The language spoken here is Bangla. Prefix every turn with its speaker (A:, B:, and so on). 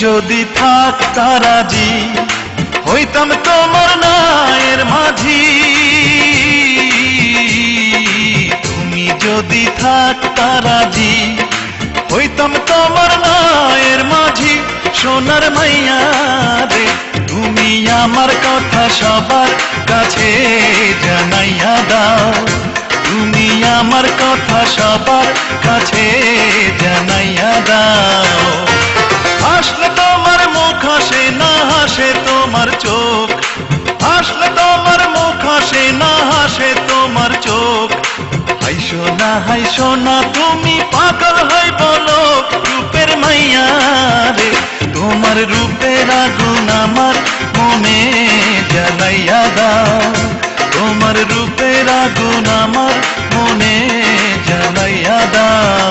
A: যদি থাকতা রাজি হইতাম তোমার নায়ের মাঝি। তুমি যদি থাকতা রাজি হইতাম তোমার নায়ের মাঝি। সোনার মাইয়া রে তুমি আমার কথা সবার কাছে জানাইয়া দাও। তুমি আমার কথা সবার কাছে জানাইয়া দাও। হাসলে তোমার মুখ হাসে না হাসে তোমার চোখ। হাসলে তোমার মুখ হাসে না হাসে তোমার চোখ। হাই সোনা তুমি পাগল হই বলো রূপের মাইয়া রে। তোমার রূপের আগুন আমার মনে জ্বালাইয়া দাও। তোমার রূপের আগুন আমার মনে জ্বালাইয়া দাও।